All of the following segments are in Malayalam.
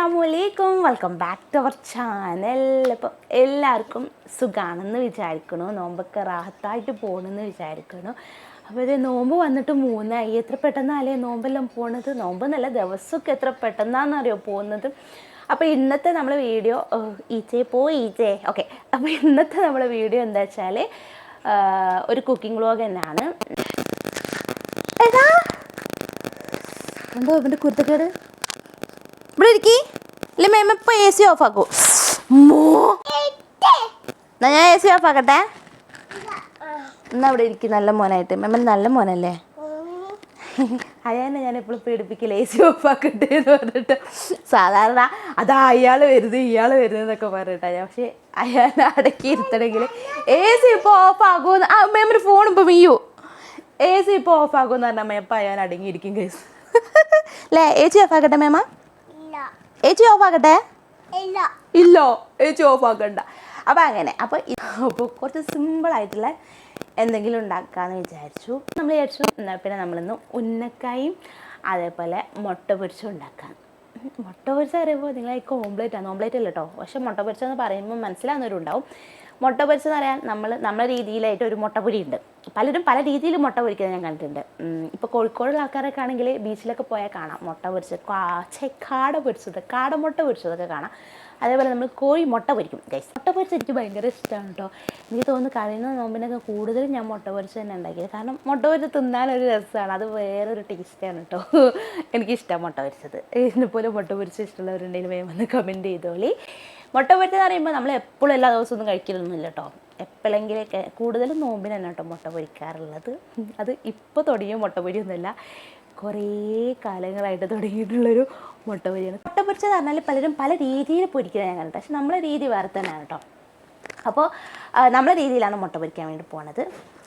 അസ്സലാമലൈക്കും, welcome back to our channel. അപ്പോൾ എല്ലാവർക്കും സുഖമാണെന്ന് വിചാരിക്കണു, നോമ്പൊക്കെ റാഹത്തായിട്ട് പോകണമെന്ന് വിചാരിക്കണു. അപ്പോൾ ഇത് നോമ്പ് വന്നിട്ട് 3 എത്ര പെട്ടെന്നല്ലേ നോമ്പെല്ലാം പോണത്. നോമ്പ് നല്ല ദിവസമൊക്കെ എത്ര പെട്ടെന്നാണെന്നറിയോ പോകുന്നത്. അപ്പോൾ ഇന്നത്തെ നമ്മളെ വീഡിയോ ഈച്ചേ ഓക്കെ. അപ്പോൾ ഇന്നത്തെ നമ്മളെ വീഡിയോ എന്താ വെച്ചാൽ ഒരു കുക്കിംഗ് വ്ളോഗ് തന്നെയാണ്. കണ്ടോ ഇവൻ്റെ കുരുത്തക്കേട്. ഇവിടെ ഇരിക്കി ഇല്ല മേമ ഇപ്പോൾ എ സി ഓഫ് ആക്കൂ. എന്നാ ഞാൻ എ സി ഓഫ് ആക്കട്ടെ. എന്നാ അവിടെ ഇരിക്കും നല്ല മോനായിട്ട്. മേമൻ നല്ല മോനല്ലേ. അയാളെ ഞാൻ എപ്പോഴും പേടിപ്പിക്കില്ല എ സി ഓഫ് ആക്കട്ടെ എന്ന് പറഞ്ഞിട്ട്. സാധാരണ അതാ അയാൾ വരുന്നത് ഇയാൾ വരുന്നതെന്നൊക്കെ പറഞ്ഞിട്ടാ. പക്ഷേ അയാളെ അടക്കി ഇരുത്തണമെങ്കിൽ എ സി ഇപ്പോൾ ഓഫ് ആകുമെന്ന് മേമൊരു ഫോൺ ഇപ്പോൾ വീയൂ. എ സി ഇപ്പോൾ ഓഫ് ആകുമെന്ന് പറഞ്ഞാൽ മേപ്പം അയാൾ അടങ്ങിയിരിക്കും കേസ് അല്ലേ. എ സി ഓഫ് ആക്കട്ടെ മേമ. ഏച്ചി ഓഫ് ആക്കട്ടെ. ഇല്ലോ ഏച്ചി ഓഫ് ആക്കണ്ട. അപ്പം അങ്ങനെ അപ്പോൾ കുറച്ച് സിമ്പിളായിട്ടുള്ള എന്തെങ്കിലും ഉണ്ടാക്കാമെന്ന് വിചാരിച്ചു. നമ്മൾ വിചാരിച്ചു എന്നാൽ പിന്നെ നമ്മളിന്ന് ഉന്നക്കായും അതേപോലെ മുട്ട പൊരിച്ചും ഉണ്ടാക്കാം. മുട്ട പൊരിച്ച പറയുമ്പോൾ നിങ്ങളായിക്ക് ഓംപ്ലേറ്റ് അല്ല കേട്ടോ. പക്ഷെ മുട്ട പൊരിച്ചെന്ന് പറയുമ്പോൾ മനസ്സിലാവുന്നവരുണ്ടാവും. മുട്ട പൊരിച്ചെന്ന് പറയാൻ നമ്മളെ രീതിയിലായിട്ട് ഒരു മുട്ടപ്പൊരി ഉണ്ട്. പലരും പല രീതിയിൽ മുട്ട പൊരിക്കുന്നത് ഞാൻ കണ്ടിട്ടുണ്ട്. ഇപ്പോൾ കോഴിക്കോടുള്ള ആൾക്കാരൊക്കെ ആണെങ്കിൽ ബീച്ചിലൊക്കെ പോയാൽ കാണാം മുട്ട പൊരിച്ചത്, കാടമുട്ട പൊരിച്ചതൊക്കെ കാണാം. അതേപോലെ നമ്മൾ കോഴി മുട്ട പൊരിക്കും ഗൈസ്. മുട്ട പൊരിച്ചത് എനിക്ക് ഭയങ്കര ഇഷ്ടമാണ് കേട്ടോ. എനിക്ക് തോന്നുന്നു കഴിയുന്ന നോമ്പിനൊക്കെ കൂടുതലും ഞാൻ മുട്ട പൊരിച്ച് തന്നെ ഉണ്ടാക്കിയത്. കാരണം മുട്ട പൊരിച്ച് തിന്നാനൊരു രസമാണ്, അത് വേറൊരു ടേസ്റ്റാണ് കേട്ടോ. എനിക്കിഷ്ടമാണ് മുട്ട പൊരിച്ചത്. ഇതിനെപ്പോലെ മുട്ട പൊരിച്ച് ഇഷ്ടമുള്ളവരുണ്ടെങ്കിൽ വേഗം വന്ന് കമൻറ്റ് ചെയ്തോളി. മുട്ട പൊരിച്ചെന്ന് പറയുമ്പോൾ നമ്മൾ എപ്പോഴും എല്ലാ ദിവസവും ഒന്നും കഴിക്കലൊന്നുമില്ല കേട്ടോ. എപ്പോഴെങ്കിലൊക്കെ കൂടുതലും നോമ്പിന് തന്നെ കേട്ടോ മുട്ട പൊരിക്കാറുള്ളത്. അത് ഇപ്പോൾ തുടങ്ങിയ മുട്ട പൊരിയൊന്നുമല്ല, കുറേ കാലങ്ങളായിട്ട് തുടങ്ങിയിട്ടുള്ളൊരു മുട്ട പൊരിയാണ്. മുട്ട പൊരിച്ചത് പറഞ്ഞാൽ പലരും പല രീതിയിൽ പൊരിക്കുന്നത് ഞാൻ കണ്ടിട്ട്. പക്ഷെ നമ്മളെ രീതി വേറെ തന്നെയാണ് കേട്ടോ. അപ്പോൾ നമ്മളെ രീതിയിലാണ് മുട്ട പൊരിക്കാൻ വേണ്ടി പോണത്.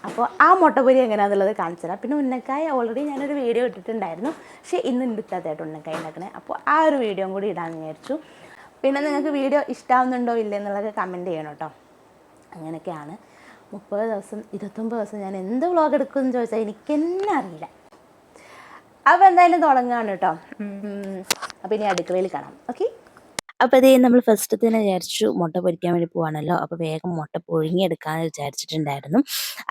അപ്പോൾ ആ മുട്ട പൊരി എങ്ങനെയാണെന്നുള്ളത് കാണിച്ചു തരാം. പിന്നെ ഉന്നക്കായ ഓൾറെഡി ഞാനൊരു വീഡിയോ ഇട്ടിട്ടുണ്ടായിരുന്നു. പക്ഷേ ഇന്ന് ഇട്ടാത്തായിട്ട് ഉന്നക്കായ ഉണ്ടാക്കണേ. അപ്പോൾ ആ ഒരു വീഡിയോയും കൂടി ഇടാമെന്ന് വിചാരിച്ചു. പിന്നെ നിങ്ങൾക്ക് വീഡിയോ ഇഷ്ടമാവുന്നുണ്ടോ ഇല്ല എന്നുള്ളത് കമൻറ്റ് ചെയ്യണം കേട്ടോ. അങ്ങനെയൊക്കെയാണ്. 30 ദിവസം 29 ദിവസം ഞാൻ എന്ത് വ്ളോഗ് എടുക്കുമെന്ന് ചോദിച്ചാൽ എനിക്ക് തന്നെ അറിയില്ല. അപ്പോൾ എന്തായാലും തുടങ്ങുകയാണ് കേട്ടോ. അപ്പോൾ ഇനി അടുക്കളയിൽ കാണാം. ഓക്കെ. അപ്പോൾ അതേ നമ്മൾ ഫസ്റ്റ് തന്നെ വിചാരിച്ചു മുട്ട പൊരിക്കാൻ വേണ്ടി പോവാണല്ലോ. അപ്പോൾ വേഗം മുട്ട പുഴുങ്ങിയെടുക്കാമെന്ന് വിചാരിച്ചിട്ടുണ്ടായിരുന്നു.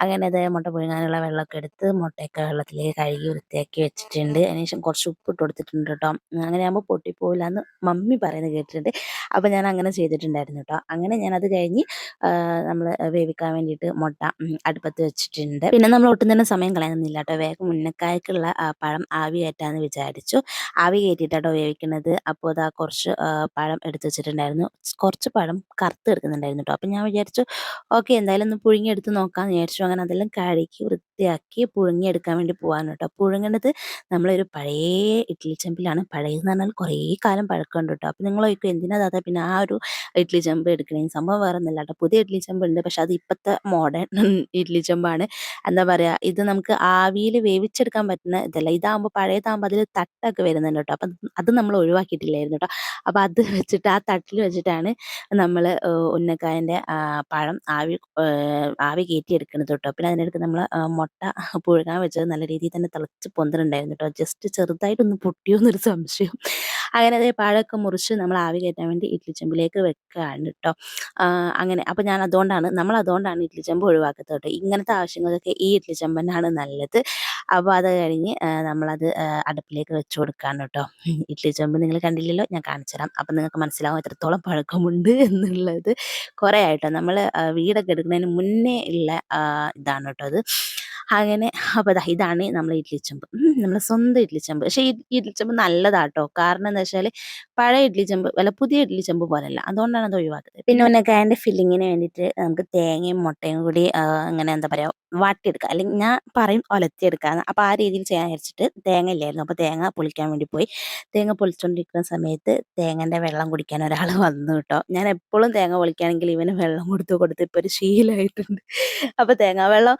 അങ്ങനെ അത് മുട്ട പുഴുങ്ങാനുള്ള വെള്ളമൊക്കെ എടുത്ത് മുട്ടയൊക്കെ വെള്ളത്തിലേക്ക് കഴുകി വൃത്തിയാക്കി വെച്ചിട്ടുണ്ട്. അതിനുശേഷം കുറച്ച് ഉപ്പിട്ട് കൊടുത്തിട്ടുണ്ട് കേട്ടോ. അങ്ങനെ ആകുമ്പോൾ പൊട്ടിപ്പോവില്ല എന്ന് മമ്മി പറയുന്നത് കേട്ടിട്ടുണ്ട്. അപ്പോൾ ഞാൻ അങ്ങനെ ചെയ്തിട്ടുണ്ടായിരുന്നു കേട്ടോ. അങ്ങനെ ഞാനത് കഴിഞ്ഞ് നമ്മൾ വേവിക്കാൻ വേണ്ടിയിട്ട് മുട്ട അടുപ്പത്ത് വെച്ചിട്ടുണ്ട്. പിന്നെ നമ്മൾ ഒട്ടും തന്നെ സമയം കളയുന്നില്ല കേട്ടോ. വേഗം ഉന്നക്കായ്ക്കുള്ള പഴം ആവി കയറ്റാമെന്ന് വിചാരിച്ചു. ആവി കയറ്റിയിട്ടാട്ടോ വേവിക്കുന്നത്. അപ്പോൾ അതാ കുറച്ച് പഴം എടുത്ത് വെച്ചിട്ടുണ്ടായിരുന്നു. കുറച്ച് പഴം കറുത്ത് എടുക്കുന്നുണ്ടായിരുന്നു കേട്ടോ. അപ്പം ഞാൻ വിചാരിച്ചു ഓക്കെ എന്തായാലും ഒന്ന് പുഴുങ്ങിയെടുത്ത് നോക്കാമെന്ന് വിചാരിച്ചു. അങ്ങനെ അതെല്ലാം കഴുകി വൃത്തിയാക്കി പുഴുങ്ങിയെടുക്കാൻ വേണ്ടി പോകാൻ കേട്ടോ. പുഴുങ്ങേണ്ടത് നമ്മളൊരു പഴയ ഇഡ്ഡലി ചെമ്പിലാണ്. പഴയതെന്ന് പറഞ്ഞാൽ കുറേ കാലം പഴക്കമുണ്ട് കേട്ടോ. അപ്പം നിങ്ങൾ ചോദിക്കും എന്തിനാ താത്ത പിന്നെ ആ ഒരു ഇഡ്ഡലി ചെമ്പ് എടുക്കണേ. സംഭവം വേറെ ഒന്നുമില്ല കേട്ടോ. പുതിയ ഇഡ്ഡലി ചെമ്പുണ്ട്, പക്ഷെ അത് ഇപ്പോഴത്തെ മോഡേൺ ഇഡ്ഡലി ചെമ്പാണ്. എന്താ പറയുക, ഇത് നമുക്ക് ആവിയിൽ വേവിച്ചെടുക്കാൻ പറ്റുന്ന ഇതല്ല. ഇതാകുമ്പോൾ പഴയതാകുമ്പോൾ അതിൽ തട്ടൊക്കെ വരുന്നുണ്ട് കേട്ടോ. അപ്പം അത് നമ്മൾ ഒഴിവാക്കിയിട്ടില്ലായിരുന്നു കേട്ടോ. അപ്പോൾ അത് വെച്ചിട്ട് ആ തട്ടിൽ വെച്ചിട്ടാണ് നമ്മൾ ഉന്നക്കായൻ്റെ പഴം ആവി കയറ്റി എടുക്കുന്നത് കേട്ടോ. പിന്നെ അതിനിടയ്ക്ക് നമ്മൾ മുട്ട പുഴുങ്ങാൻ വെച്ചത് നല്ല രീതിയിൽ തന്നെ തിളച്ച് പൊന്തിട്ടുണ്ടായിരുന്നു കേട്ടോ. ജസ്റ്റ് ചെറുതായിട്ടൊന്ന് പൊട്ടിയോന്നൊരു സംശയം. അങ്ങനെ അതേ പഴമൊക്കെ മുറിച്ച് നമ്മൾ ആവി കയറ്റാൻ വേണ്ടി ഇഡ്ഡലി ചെമ്പിലേക്ക് വെക്കുകയാണ് കേട്ടോ. അങ്ങനെ അപ്പോൾ നമ്മളതുകൊണ്ടാണ് ഇഡ്ഡലി ചെമ്പ് ഒഴിവാക്കുന്നത് കേട്ടോ. ഇങ്ങനത്തെ ആവശ്യങ്ങൾക്കൊക്കെ ഈ ഇഡ്ഡലി ചെമ്പ് തന്നെയാണ് നല്ലത്. അപ്പോൾ അത് കഴിഞ്ഞ് നമ്മളത് അടുപ്പിലേക്ക് വെച്ച് കൊടുക്കുകയാണ് കേട്ടോ. ഇഡ്ഡലി ചെമ്പ് നിങ്ങൾ കണ്ടില്ലല്ലോ, ഞാൻ കാണിച്ചു തരാം. അപ്പം നിങ്ങൾക്ക് മനസ്സിലാവും എത്രത്തോളം പഴക്കമുണ്ട് എന്നുള്ളത്. കുറേ ആയിട്ടോ നമ്മൾ വീടൊക്കെ എടുക്കുന്നതിന് മുന്നേ ഉള്ള ഇതാണ് കേട്ടോ അത്. അങ്ങനെ അപ്പോൾ ഇതാണ് നമ്മളെ ഇഡ്ഡലി ചെമ്പ്, നമ്മളെ സ്വന്തം ഇഡ്ഡലി ചെമ്പ്. പക്ഷേ ഈ ഇഡ്ഡലി ചെമ്പ് നല്ലതാട്ടോ. കാരണം എന്താ വെച്ചാൽ പഴയ ഇഡ്ഡലി ചെമ്പ് വല്ല പുതിയ ഇഡ്ഡലി ചെമ്പ് പോലല്ല, അതുകൊണ്ടാണ് അത് ഒഴിവാക്കുന്നത്. പിന്നെ ഉന്നക്കായൻ്റെ ഫില്ലിങ്ങിന് വേണ്ടിയിട്ട് നമുക്ക് തേങ്ങയും മുട്ടയും കൂടി അങ്ങനെ എന്താ പറയുക വാട്ടിയെടുക്കുക, അല്ലെങ്കിൽ ഞാൻ പറയും ഒലത്തിയെടുക്കാന്ന്. അപ്പോൾ ആ രീതിയിൽ ചെയ്യാൻ വിചാരിച്ചിട്ട് തേങ്ങ ഇല്ലായിരുന്നു. അപ്പോൾ തേങ്ങ പൊളിക്കാൻ വേണ്ടി പോയി. തേങ്ങ പൊളിച്ചുകൊണ്ടിരിക്കുന്ന സമയത്ത് തേങ്ങൻ്റെ വെള്ളം കുടിക്കാൻ ഒരാൾ വന്നു കേട്ടോ. ഞാൻ എപ്പോഴും തേങ്ങ പൊളിക്കുകയാണെങ്കിൽ ഇവന് വെള്ളം കൊടുത്ത് ഇപ്പോൾ ഒരു ശീലമായിട്ടുണ്ട്. അപ്പോൾ തേങ്ങാ വെള്ളം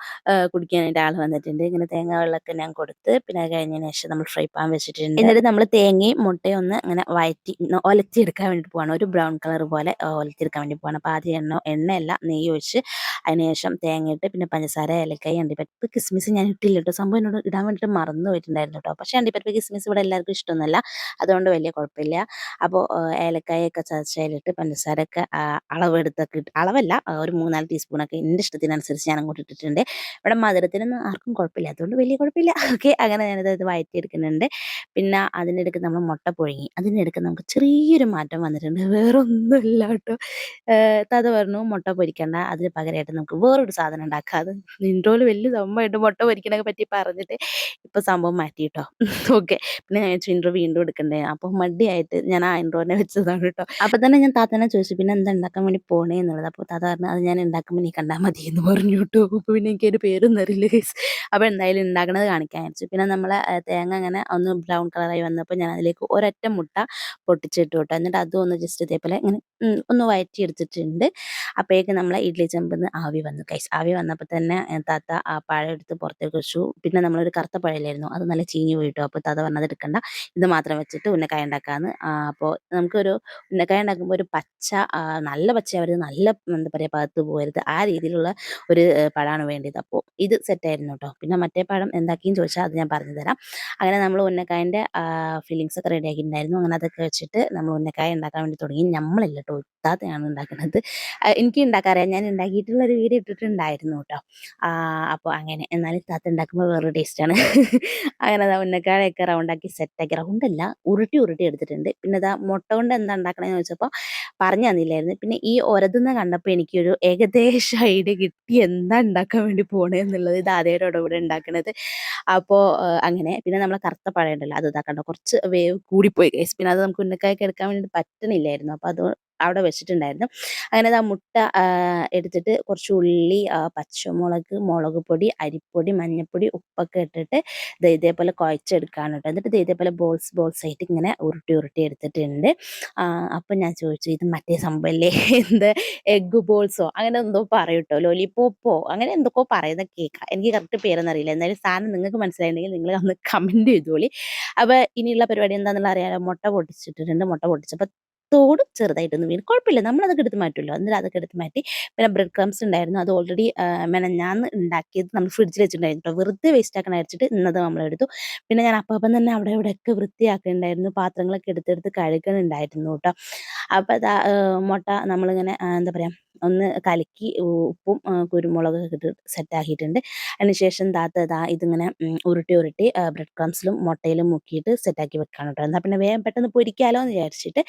കുടിക്കാൻ വേണ്ടിയിട്ട് ആൾ വന്നിട്ടുണ്ട്. ഇങ്ങനെ തേങ്ങ വെള്ളമൊക്കെ ഞാൻ കൊടുത്ത് പിന്നെ അത് കഴിഞ്ഞതിന് ശേഷം നമ്മൾ ഫ്രൈ പാൻ വെച്ചിട്ടുണ്ട്. എന്നിട്ട് നമ്മൾ തേങ്ങയും മുട്ടയും ഒന്ന് അങ്ങനെ വഴറ്റി ഒലത്തിയെടുക്കാൻ വേണ്ടിയിട്ട് പോവാണ്. ഒരു ബ്രൗൺ കളർ പോലെ ഒലത്തിയെടുക്കാൻ വേണ്ടി പോവാണ്. അപ്പോൾ ആദ്യം എണ്ണയല്ല നെയ്യ് ഒഴിച്ച് അതിന് ശേഷം തേങ്ങ ഇട്ട് പിന്നെ പഞ്ചസാര ഏലക്കായ അണ്ടിപ്പരിപ്പ് കിസ്മിസ് ഞാൻ ഇട്ടില്ല കേട്ടോ. സംഭവം എന്നോട് ഇടാൻ വേണ്ടിയിട്ട് മറന്നു പോയിട്ടുണ്ടായിരുന്നു കേട്ടോ. പക്ഷേ അണ്ടിപ്പരിപ്പ് കിസ്മിസ് ഇവിടെ എല്ലാവർക്കും ഇഷ്ടമൊന്നുമല്ല, അതുകൊണ്ട് വലിയ കുഴപ്പമില്ല. അപ്പോൾ ഏലക്കായൊക്കെ ചതച്ചതിലിട്ട് പഞ്ചസാരയൊക്കെ അളവെടുത്തൊക്കെ ഇട്ട് അളവല്ല ഒരു 3-4 ടീസ്പൂണൊക്കെ എൻ്റെ ഇഷ്ടത്തിനനുസരിച്ച് ഞാൻ അങ്ങോട്ട് ഇട്ടിട്ടുണ്ട്. ഇവിടെ മധുരത്തിനൊന്നും ആർക്കും കുഴപ്പമില്ല, അതുകൊണ്ട് വലിയ കുഴപ്പമില്ല. ഓക്കെ, അങ്ങനെ ഞാനിത് വഴറ്റിയെടുക്കുന്നുണ്ട്. പിന്നെ അതിനിടയ്ക്ക് നമ്മൾ മുട്ട പുഴുങ്ങി, അതിനിടയ്ക്ക് നമുക്ക് ചെറിയൊരു മാറ്റം വന്നിട്ടുണ്ട്. വേറെ ഒന്നുമില്ല കേട്ടോ. താത്ത പറഞ്ഞു മുട്ട പൊരിക്കണ്ട, അതിന് പകരമായിട്ട് നമുക്ക് വേറൊരു സാധനം ഉണ്ടാക്കാം. അത് നിൻ്റോല് വലിയ സംഭവമായിട്ട് മുട്ട പൊരിക്കണൊക്കെ പറ്റി പറഞ്ഞിട്ട് ഇപ്പോൾ സംഭവം മാറ്റി കേട്ടോ. ഓക്കെ, പിന്നെ ഞാൻ ചോദിച്ചു ഇൻട്രോ വീണ്ടും എടുക്കണ്ടേ, അപ്പോൾ മടിയായിട്ട് ഞാൻ ആ ഇൻട്രോനെ വെച്ചതാണ് കേട്ടോ. അപ്പോൾ തന്നെ ഞാൻ താത്തനെ ചോദിച്ചു പിന്നെ എന്താ ഉണ്ടാക്കാൻ വേണ്ടി പോണേ എന്നുള്ളത്. അപ്പോൾ താത്ത പറഞ്ഞു അത് ഞാൻ ഉണ്ടാക്കുമ്പോൾ നീ കണ്ടാൽ മതി എന്ന് പറഞ്ഞു കേട്ടോ. അപ്പോൾ പിന്നെ എനിക്കൊരു പേരൊന്നും അറിയില്ല ഗൈസ്. അപ്പോൾ എന്തായാലും ഉണ്ടാക്കണത് കാണിക്കാൻ വെച്ചു. പിന്നെ നമ്മളെ തേങ്ങ അങ്ങനെ ഒന്ന് ബ്രൗൺ കളറായി വന്നപ്പോൾ ഞാൻ അതിലേക്ക് ഒരൊറ്റ മുട്ട പൊട്ടിച്ചിട്ട് കേട്ടോ. എന്നിട്ട് അതും ഒന്ന് ജസ്റ്റ് ഇതേപോലെ ഇങ്ങനെ ഒന്ന് വഴറ്റിയെടുത്തിട്ടുണ്ട്. അപ്പോഴേക്ക് നമ്മളെ ഇഡ്ഡലി ചെമ്പിൽ നിന്ന് ആവി വന്നു ഗൈസ്. ആവി വന്നപ്പോൾ തന്നെ താത്ത ആ പഴം എടുത്ത് പുറത്തേക്ക് വെച്ചു. പിന്നെ നമ്മളൊരു കറുത്ത പഴമില്ലായിരുന്നു, അത് നല്ല ചീഞ്ഞ് പോയിട്ടു. അപ്പോൾ താത്ത പറഞ്ഞത് എടുക്കണ്ട, ഇത് മാത്രം വെച്ചിട്ട് ഉന്നക്കായ ഉണ്ടാക്കാമെന്ന്. അപ്പോൾ നമുക്കൊരു ഉന്നക്കായ ഉണ്ടാക്കുമ്പോൾ ഒരു പച്ച നല്ല പച്ചയാവരുത്, നല്ല എന്താ പറയുക പകത്ത് പോകരുത്, ആ രീതിയിലുള്ള ഒരു പഴമാണ് വേണ്ടത്. അപ്പോൾ ഇത് സെറ്റായിരുന്നു കേട്ടോ. പിന്നെ മറ്റേ പഴം എന്താക്കിയെന്ന് ചോദിച്ചാൽ അത് ഞാൻ പറഞ്ഞു തരാം. അങ്ങനെ നമ്മൾ ഉന്നക്കായൻ്റെ ഫില്ലിങ്സ് ഒക്കെ റെഡി ആക്കിയിട്ടുണ്ടായിരുന്നു. അങ്ങനെ അതൊക്കെ വെച്ചിട്ട് നമ്മൾ ഉന്നക്കായ ഉണ്ടാക്കാൻ വേണ്ടി തുടങ്ങി. നമ്മളില്ല കേട്ടോ, താത്തയാണ് ഉണ്ടാക്കുന്നത്. എനിക്ക് ഉണ്ടാക്കാറിയാം, ഞാൻ ഉണ്ടാക്കിയിട്ടുള്ള ഒരു വീഡിയോ ഇട്ടിട്ടുണ്ടായിരുന്നു കേട്ടോ. അപ്പോൾ അങ്ങനെ എന്നാലും താത്ത ഉണ്ടാക്കുമ്പോൾ വേറൊരു ടേസ്റ്റാണ്. അങ്ങനെ അതാ ഉന്നക്കായൊക്കെ റൗണ്ടാക്കി സെറ്റാക്കി, റൗണ്ടല്ല ഉരുട്ടി ഉരുട്ടി എടുത്തിട്ടുണ്ട്. പിന്നെ ഇതാ മുട്ട കൊണ്ട് എന്താ ഉണ്ടാക്കണമെന്ന് ചോദിച്ചപ്പോൾ പറഞ്ഞു തന്നില്ലായിരുന്നു. പിന്നെ ഈ ഒരതുന്ന കണ്ടപ്പോൾ എനിക്കൊരു ഏകദേശം ഐഡിയ കിട്ടി എന്താ ഉണ്ടാക്കാൻ വേണ്ടി പോണേ എന്നുള്ളത്. ഇത് ആദ്യമായിട്ടോടെ ഇവിടെ ഉണ്ടാക്കണത്. അപ്പോൾ അങ്ങനെ പിന്നെ നമ്മളെ കറുത്ത പഴം ഉണ്ടല്ലോ, അത് ഇതാക്കണ്ട കുറച്ച് വേവ് കൂടിപ്പോയി ഗൈസ്. പിന്നെ അത് നമുക്ക് ഉന്നക്കായൊക്കെ എടുക്കാൻ വേണ്ടി പറ്റണില്ലായിരുന്നു. അപ്പോൾ അത് അവിടെ വെച്ചിട്ടുണ്ടായിരുന്നു. അങ്ങനെ ആ മുട്ട എടുത്തിട്ട് കുറച്ച് ഉള്ളി, പച്ചമുളക്, മുളക് പൊടി, അരിപ്പൊടി, മഞ്ഞൾപ്പൊടി, ഉപ്പൊക്കെ ഇട്ടിട്ട് ഇതേപോലെ കുഴച്ചെടുക്കുകയാണ് കേട്ടോ. എന്നിട്ട് ഇതേപോലെ ബോൾസ് ആയിട്ട് ഇങ്ങനെ ഉരുട്ടി ഉരുട്ടി എടുത്തിട്ടുണ്ട്. അപ്പം ഞാൻ ചോദിച്ചു ഇത് മറ്റേ സംഭവമല്ലേ, എന്ത് എഗ്ഗ് ബോൾസോ അങ്ങനെ എന്തോ പറയും കേട്ടോ, ലോലിപോപ്പോ അങ്ങനെ എന്തൊക്കെയോ പറയുന്ന കേൾക്കാം. എനിക്ക് കറക്റ്റ് പേരൊന്നും അറിയില്ല. എന്തായാലും സാധനം നിങ്ങൾക്ക് മനസ്സിലായിട്ടുണ്ടെങ്കിൽ നിങ്ങൾ ഒന്ന് കമൻറ്റ് ചെയ്തോളി. അപ്പോൾ ഇനിയുള്ള പരിപാടി എന്താണെന്നുള്ള അറിയാലോ. മുട്ട പൊട്ടിച്ചിട്ടിട്ടുണ്ട്. മുട്ട പൊട്ടിച്ചപ്പോൾ തോട് ചെറുതായിട്ടൊന്ന് വീണ്, കുഴപ്പമില്ല, നമ്മളതൊക്കെ എടുത്ത് മാറ്റുമല്ലോ. എന്നിട്ട് അതൊക്കെ എടുത്ത് മാറ്റി. പിന്നെ ബ്രെഡ് ക്രംസ് ഉണ്ടായിരുന്നു, അത് ഓൾറെഡി മെനഞ്ഞാന്ന് ഉണ്ടാക്കിയത് നമ്മൾ ഫ്രിഡ്ജിൽ വെച്ചിട്ടുണ്ടായിരുന്നു കേട്ടോ. വെറുതെ വേസ്റ്റ് ആക്കണ അയച്ചിട്ട് ഇന്നത് നമ്മളെടുത്തു. പിന്നെ ഞാൻ അപ്പം തന്നെ അവിടെ ഇവിടെയൊക്കെ വൃത്തിയാക്കുന്നുണ്ടായിരുന്നു, പാത്രങ്ങളൊക്കെ എടുത്തെടുത്ത് കഴുകണുണ്ടായിരുന്നു കേട്ടോ. അപ്പോൾ അതാ മുട്ട നമ്മളിങ്ങനെ എന്താ പറയുക ഒന്ന് കലക്കി ഉപ്പും കുരുമുളകൊക്കെ ഇട്ട് സെറ്റാക്കിയിട്ടുണ്ട്. അതിനുശേഷം ഇതിങ്ങനെ ഉരുട്ടി ഉരുട്ടി ബ്രെഡ് ക്രംസിലും മുട്ടയിലും മുക്കിയിട്ട് സെറ്റാക്കി വെക്കുകയാണ് കേട്ടോ. എന്നാൽ പിന്നെ വേഗം പെട്ടെന്ന് പൊരിക്കാമല്ലോ എന്ന് വിചാരിച്ചിട്ട്.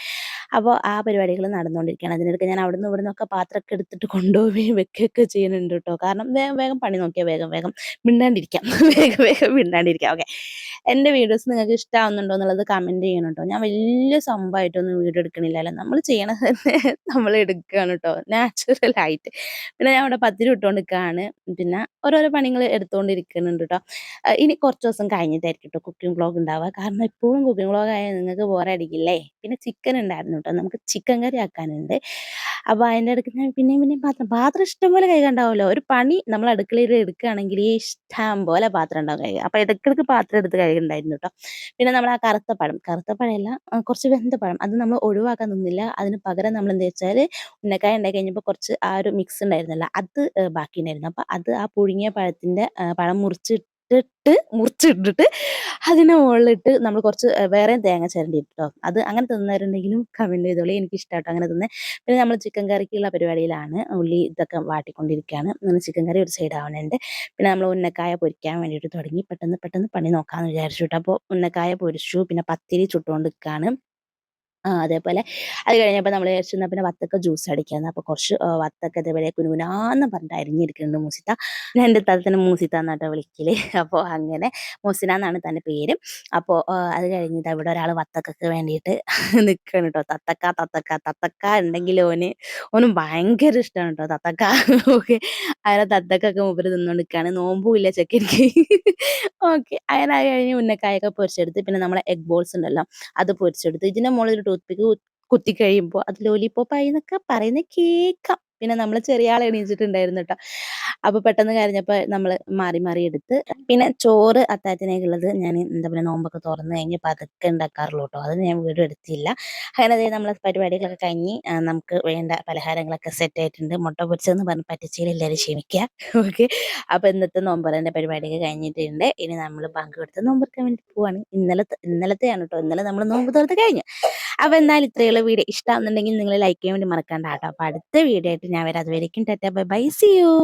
അപ്പോൾ ആ പരിപാടികൾ നടന്നുകൊണ്ടിരിക്കുകയാണ്. അതിനിടയ്ക്ക് ഞാൻ അവിടെ നിന്നൊക്കെ പാത്രമൊക്കെ എടുത്തിട്ട് കൊണ്ടുപോവുകയും വെക്കുകയൊക്കെ ചെയ്യുന്നുണ്ട് കേട്ടോ. കാരണം വേഗം വേഗം പണി നോക്കിയാൽ വേഗം വേഗം മിണ്ടാണ്ടിരിക്കാം. വേഗം വേഗം മിണ്ടാണ്ടിരിക്കാം. ഓക്കെ, എൻ്റെ വീഡിയോസ് നിങ്ങൾക്ക് ഇഷ്ടമാവുന്നുണ്ടോ എന്നുള്ളത് കമൻറ്റ് ചെയ്യണം കേട്ടോ. ഞാൻ വലിയ സംഭവമായിട്ടൊന്നും വീഡിയോ എടുക്കണില്ലല്ലോ, നമ്മൾ ചെയ്യണത് തന്നെ നമ്മൾ എടുക്കുകയാണ് കേട്ടോ, നാച്ചുറലായിട്ട്. പിന്നെ ഞാൻ അവിടെ പത്തിരി ഇട്ടുകൊണ്ട് നിൽക്കുകയാണ്. പിന്നെ ഓരോരോ പണികൾ എടുത്തുകൊണ്ടിരിക്കുന്നുണ്ട് കേട്ടോ. ഇനി കുറച്ച് ദിവസം കഴിഞ്ഞിട്ടായിരിക്കും കേട്ടോ കുക്കിംഗ് വ്ളോഗ് ഉണ്ടാവുക. കാരണം എപ്പോഴും കുക്കിംഗ് വ്ളോഗ് ആയാൽ നിങ്ങൾക്ക് ബോറടിക്കില്ലേ. പിന്നെ ചിക്കൻ ഉണ്ടായിരുന്നു കേട്ടോ, നമുക്ക് ചിക്കൻ കറി ആക്കാനുണ്ട്. അപ്പോൾ അതിൻ്റെ ഇടയ്ക്ക് ഞാൻ പിന്നെയും പാത്രം ഇഷ്ടം പോലെ കഴുകാനുണ്ടാവുമല്ലോ. ഒരു പണി നമ്മൾ അടുക്കളയിൽ എടുക്കുകയാണെങ്കിൽ ഇഷ്ടം പോലെ പാത്രം ഉണ്ടാവും കഴുകുക. അപ്പോൾ ഇടയ്ക്കിടയ്ക്ക് പാത്രം എടുത്ത് കഴുകുന്നുണ്ടായിരുന്നു കേട്ടോ. പിന്നെ നമ്മൾ ആ കറുത്ത പഴമല്ല, കുറച്ച് വെന്ത പഴം, അത് നമ്മൾ ഒഴിവാക്കാൻ നിന്നില്ല. അതിന് പകരം നമ്മൾ എന്താ വെച്ചാൽ ഉന്നക്കായ ഉണ്ടാക്കി കഴിഞ്ഞപ്പോൾ കുറച്ച് ആ ഒരു മിക്സ് ഉണ്ടായിരുന്നല്ലോ, അത് ബാക്കി ഉണ്ടായിരുന്നു. അപ്പോൾ അത് ആ പുഴുങ്ങിയ പഴം മുറിച്ചിട്ടിട്ട് അതിന് മുകളിലിട്ട് നമ്മൾ കുറച്ച് വേറെയും തേങ്ങ ചിരണ്ടി ഇട്ടോ. അത് അങ്ങനെ തിന്നവരുണ്ടെങ്കിലും കമൻറ്റ് ചെയ്തോളി, എനിക്ക് ഇഷ്ടമാട്ടോ അങ്ങനെ തിന്നെ. പിന്നെ നമ്മൾ ചിക്കൻ കറിക്കുള്ള പരിപാടിയിലാണ്, ഉള്ളി ഇതൊക്കെ വാട്ടിക്കൊണ്ടിരിക്കുകയാണ്. അങ്ങനെ ചിക്കൻ കറി ഒരു സൈഡ് ആവുന്നുണ്ട്. പിന്നെ നമ്മൾ ഉന്നക്കായ പൊരിക്കാൻ വേണ്ടിയിട്ട് തുടങ്ങി. പെട്ടെന്ന് പണി നോക്കാമെന്ന് വിചാരിച്ചു കേട്ടോ. അപ്പോൾ ഉന്നക്കായ പൊരിച്ചു. പിന്നെ പത്തിരി ചുട്ടുകൊണ്ട് നിൽക്കുകയാണ്. അതേപോലെ അത് കഴിഞ്ഞപ്പോൾ നമ്മൾ വിചാരിച്ചു എന്നാൽ പിന്നെ വത്തക്ക ജ്യൂസ് അടിക്കാമെന്ന്. അപ്പോൾ കുറച്ച് വത്തക്ക ഇതേപോലെ കുനുകുനാന്ന് പറഞ്ഞിട്ട് അരിഞ്ഞിരിക്കുന്നുണ്ട് മൂസിത്ത. ഞാൻ എൻ്റെ തന്നെ മൂസിത്ത എന്നാട്ടോ വിളിക്കൽ. അപ്പോൾ അങ്ങനെ മൂസിന എന്നാണ് തൻ്റെ പേര്. അപ്പോൾ അത് കഴിഞ്ഞിട്ട് ഇവിടെ ഒരാൾ വത്തക്കക്ക് വേണ്ടിയിട്ട് നിൽക്കണം കേട്ടോ. തത്തക്ക ഉണ്ടെങ്കിൽ ഓനും ഭയങ്കര ഇഷ്ടമാണ് കേട്ടോ തത്തക്ക. ഓക്കെ, അങ്ങനെ തത്തക്കൊക്കെ മൂപ്പര് തിന്നുകൊണ്ട് നിൽക്കുകയാണ്. നോമ്പും ഇല്ല ചെക്കനിക്ക്. ഓക്കെ, അങ്ങനെ അത് കഴിഞ്ഞ് ഉന്നക്കായൊക്കെ പൊരിച്ചെടുത്ത് പിന്നെ നമ്മളെ എഗ് ബോൾസ് ഉണ്ടല്ലോ അത് പൊരിച്ചെടുത്ത് ഇതിൻ്റെ മുകളിൽ ഒരു ടൂത്ത് പിക്ക് കുത്തി കഴിയുമ്പോൾ അത് ലോലിപോപ്പായി എന്നൊക്കെ പറയുന്നത് കേൾക്കാം. പിന്നെ നമ്മൾ ചെറിയ ആൾ എണീച്ചിട്ടുണ്ടായിരുന്നു കേട്ടോ. അപ്പോൾ പെട്ടെന്ന് കരഞ്ഞപ്പോൾ നമ്മൾ മാറി മാറി എടുത്ത്. പിന്നെ ചോറ് അത്താഴത്തിനേക്കുള്ളത് ഞാൻ എന്താ പറയുക നോമ്പൊക്കെ തുറന്ന് കഴിഞ്ഞ് പതുക്കെ ഉണ്ടാക്കാറുള്ളൂ കേട്ടോ. അത് ഞാൻ വീഡിയോ എടുത്തില്ല. അങ്ങനെ അതേ നമ്മളെ പരിപാടികളൊക്കെ കഴിഞ്ഞ് നമുക്ക് വേണ്ട പലഹാരങ്ങളൊക്കെ സെറ്റ് ആയിട്ടുണ്ട്. മുട്ട പൊരിച്ചതെന്ന് പറഞ്ഞ് പറ്റിച്ചതിൽ എല്ലാവരും ക്ഷമിക്കുക. ഓക്കെ, അപ്പോൾ ഇന്നത്തെ നോമ്പറിൻ്റെ പരിപാടിയൊക്കെ കഴിഞ്ഞിട്ടുണ്ട്. ഇനി നമ്മൾ ബാങ്ക് കൊടുത്ത് നോമ്പെടുക്കാൻ വേണ്ടി പോവാണ്. ഇന്നലത്തെയാണ് കേട്ടോ. ഇന്നലെ നമ്മൾ നോമ്പ് തുറന്ന് കഴിഞ്ഞു. അപ്പോൾ എന്തായാലും ഇത്രയുള്ള വീഡിയോ ഇഷ്ടമാകുന്നുണ്ടെങ്കിൽ നിങ്ങൾ ലൈക്ക് ചെയ്യാൻ വേണ്ടി മറക്കണ്ട കേട്ടോ. അപ്പോൾ അടുത്ത വീഡിയോ ആയിട്ട് ഞാൻ വരാം. അതുവരേക്കും tata bye bye, see U.